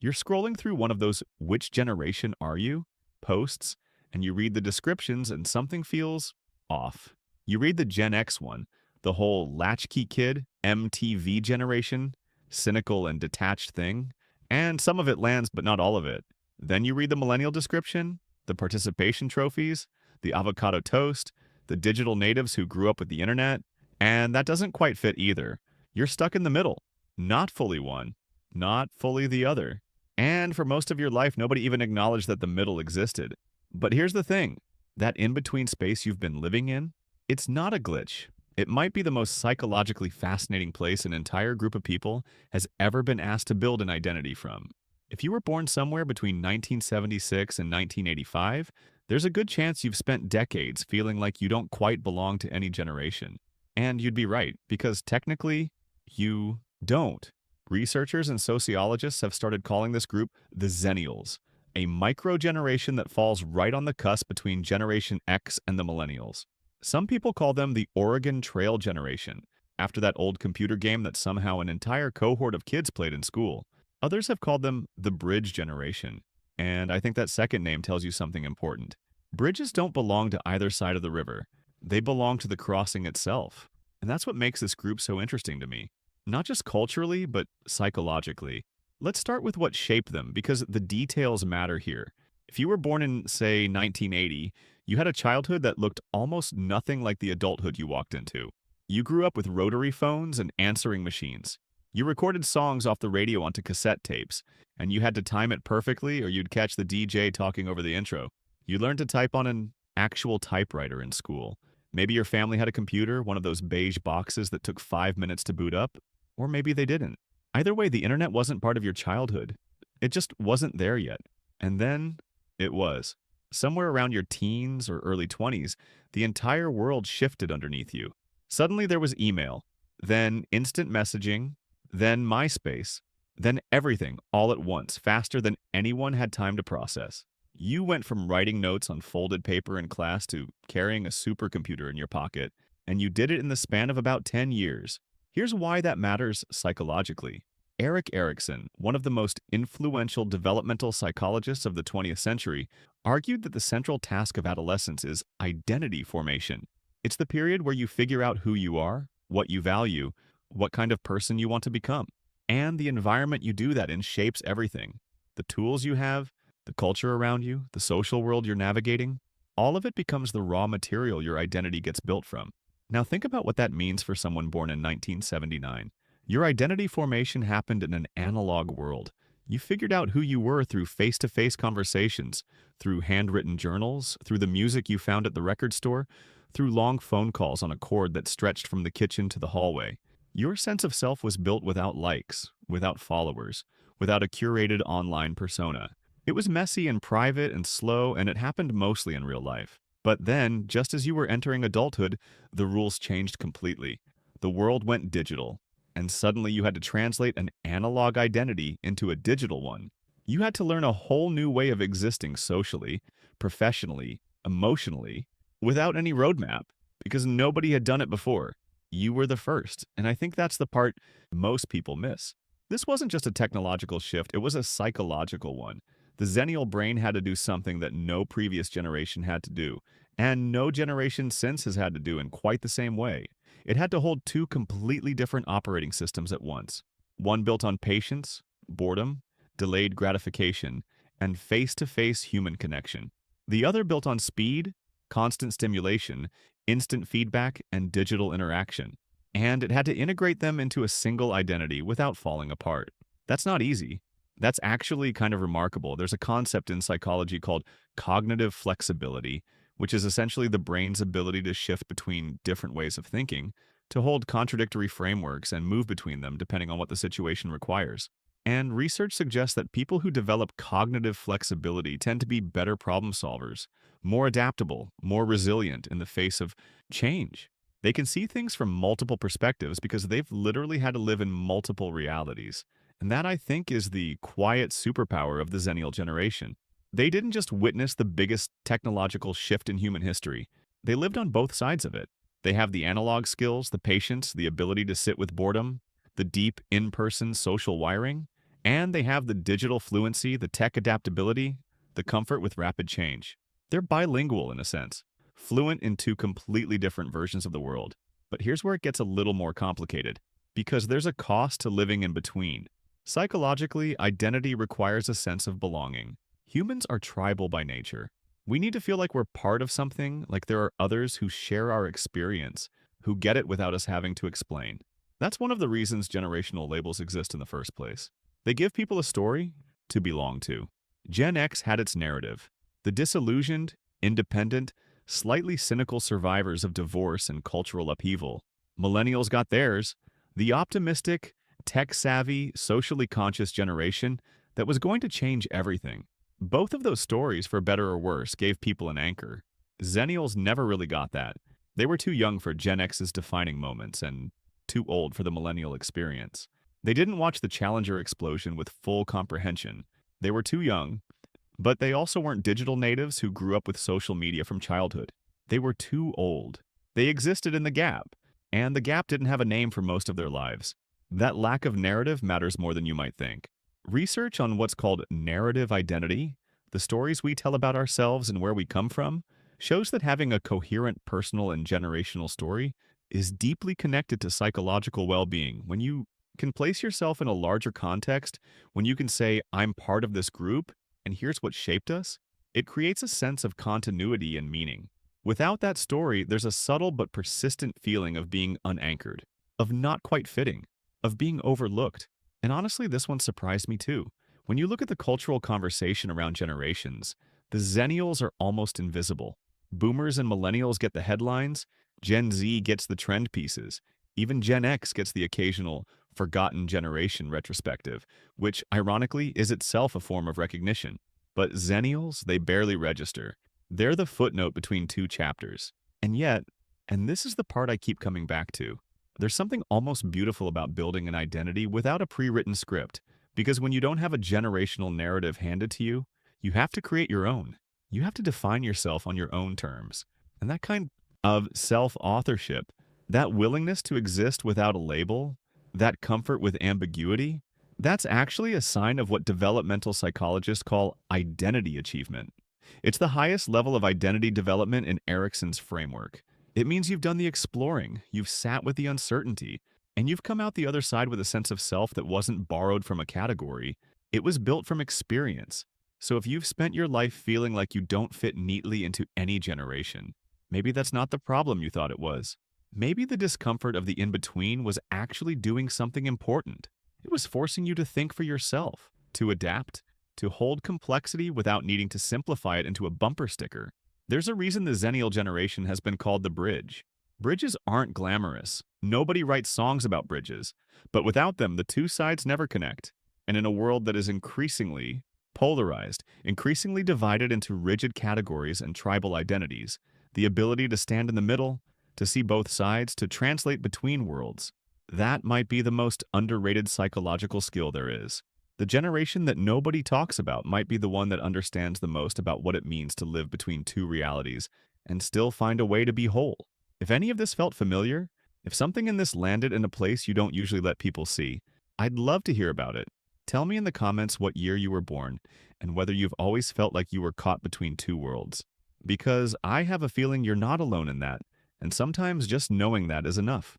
You're scrolling through one of those "which generation are you?" posts, and you read the descriptions and something feels off. You read the Gen X one, the whole latchkey kid, MTV generation, cynical and detached thing, and some of it lands, but not all of it. Then you read the millennial description, the participation trophies, the avocado toast, the digital natives who grew up with the internet, and that doesn't quite fit either. You're stuck in the middle, not fully one, not fully the other. And for most of your life, nobody even acknowledged that the middle existed. But here's the thing, that in between space you've been living in, it's not a glitch. It might be the most psychologically fascinating place an entire group of people has ever been asked to build an identity from. If you were born somewhere between 1976 and 1985, there's a good chance you've spent decades feeling like you don't quite belong to any generation. And you'd be right, because technically, you don't. Researchers and sociologists have started calling this group the Xennials, a micro-generation that falls right on the cusp between Generation X and the Millennials. Some people call them the Oregon Trail generation, after that old computer game that somehow an entire cohort of kids played in school. Others have called them the Bridge generation, and I think that second name tells you something important. Bridges don't belong to either side of the river. They belong to the crossing itself. And that's what makes this group so interesting to me. Not just culturally, but psychologically. Let's start with what shaped them, because the details matter here. If you were born in, say, 1980, you had a childhood that looked almost nothing like the adulthood you walked into. You grew up with rotary phones and answering machines. You recorded songs off the radio onto cassette tapes, and you had to time it perfectly or you'd catch the DJ talking over the intro. You learned to type on an actual typewriter in school. Maybe your family had a computer, one of those beige boxes that took 5 minutes to boot up, or maybe they didn't. Either way, the internet wasn't part of your childhood. It just wasn't there yet. And then it was. Somewhere around your teens or early 20s, the entire world shifted underneath you. Suddenly there was email, then instant messaging, then MySpace, then everything all at once, faster than anyone had time to process. You went from writing notes on folded paper in class to carrying a supercomputer in your pocket, and you did it in the span of about 10 years. Here's why that matters psychologically. Erik Erikson, one of the most influential developmental psychologists of the 20th century, argued that the central task of adolescence is identity formation. It's the period where you figure out who you are, what you value, what kind of person you want to become. And the environment you do that in shapes everything. The tools you have, the culture around you, the social world you're navigating, all of it becomes the raw material your identity gets built from. Now think about what that means for someone born in 1979. Your identity formation happened in an analog world. You figured out who you were through face-to-face conversations, through handwritten journals, through the music you found at the record store, through long phone calls on a cord that stretched from the kitchen to the hallway. Your sense of self was built without likes, without followers, without a curated online persona. It was messy and private and slow, and it happened mostly in real life. But then, just as you were entering adulthood, the rules changed completely. The world went digital, and suddenly you had to translate an analog identity into a digital one. You had to learn a whole new way of existing socially, professionally, emotionally, without any roadmap, because nobody had done it before. You were the first, and I think that's the part most people miss. This wasn't just a technological shift, it was a psychological one. The Xennial brain had to do something that no previous generation had to do, and no generation since has had to do in quite the same way. It had to hold two completely different operating systems at once. One built on patience, boredom, delayed gratification, and face-to-face human connection. The other built on speed, constant stimulation, instant feedback, and digital interaction. And it had to integrate them into a single identity without falling apart. That's not easy. That's actually kind of remarkable. There's a concept in psychology called cognitive flexibility, which is essentially the brain's ability to shift between different ways of thinking, to hold contradictory frameworks and move between them depending on what the situation requires. And research suggests that people who develop cognitive flexibility tend to be better problem solvers, more adaptable, more resilient in the face of change. They can see things from multiple perspectives because they've literally had to live in multiple realities. And that, I think, is the quiet superpower of the Xennial generation. They didn't just witness the biggest technological shift in human history. They lived on both sides of it. They have the analog skills, the patience, the ability to sit with boredom, the deep in-person social wiring, And they have the digital fluency, the tech adaptability, the comfort with rapid change. They're bilingual in a sense, fluent in two completely different versions of the world. But here's where it gets a little more complicated, because there's a cost to living in between. Psychologically, identity requires a sense of belonging. Humans are tribal by nature. We need to feel like we're part of something, like there are others who share our experience, who get it without us having to explain. That's one of the reasons generational labels exist in the first place. They give people a story to belong to. Gen X had its narrative. The disillusioned, independent, slightly cynical survivors of divorce and cultural upheaval. Millennials got theirs. The optimistic, tech-savvy, socially conscious generation that was going to change everything. Both of those stories, for better or worse, gave people an anchor. Xennials never really got that. They were too young for Gen X's defining moments and too old for the millennial experience. They didn't watch the Challenger explosion with full comprehension. They were too young, but they also weren't digital natives who grew up with social media from childhood. They were too old. They existed in the gap, and the gap didn't have a name for most of their lives. That lack of narrative matters more than you might think. Research on what's called narrative identity, the stories we tell about ourselves and where we come from, shows that having a coherent personal and generational story is deeply connected to psychological well-being. When you can place yourself in a larger context, when you can say, I'm part of this group, and here's what shaped us, it creates a sense of continuity and meaning. Without that story, there's a subtle but persistent feeling of being unanchored, of not quite fitting, of being overlooked. And honestly, this one surprised me too. When you look at the cultural conversation around generations, the Xennials are almost invisible. Boomers and millennials get the headlines, Gen Z gets the trend pieces, even Gen X gets the occasional forgotten generation retrospective, which, ironically, is itself a form of recognition. But Xennials, they barely register. They're the footnote between two chapters. And yet, and this is the part I keep coming back to, there's something almost beautiful about building an identity without a pre-written script, because when you don't have a generational narrative handed to you, you have to create your own. You have to define yourself on your own terms. And that kind of self-authorship, that willingness to exist without a label, that comfort with ambiguity, that's actually a sign of what developmental psychologists call identity achievement. It's the highest level of identity development in Erikson's framework. It means you've done the exploring, you've sat with the uncertainty, and you've come out the other side with a sense of self that wasn't borrowed from a category. It was built from experience. So if you've spent your life feeling like you don't fit neatly into any generation, maybe that's not the problem you thought it was. Maybe the discomfort of the in-between was actually doing something important. It was forcing you to think for yourself, to adapt, to hold complexity without needing to simplify it into a bumper sticker. There's a reason the Xennial generation has been called the bridge. Bridges aren't glamorous. Nobody writes songs about bridges. But without them, the two sides never connect. And in a world that is increasingly polarized, increasingly divided into rigid categories and tribal identities, the ability to stand in the middle, to see both sides, to translate between worlds, that might be the most underrated psychological skill there is. The generation that nobody talks about might be the one that understands the most about what it means to live between two realities and still find a way to be whole. If any of this felt familiar, if something in this landed in a place you don't usually let people see, I'd love to hear about it. Tell me in the comments what year you were born and whether you've always felt like you were caught between two worlds. Because I have a feeling you're not alone in that, and sometimes just knowing that is enough.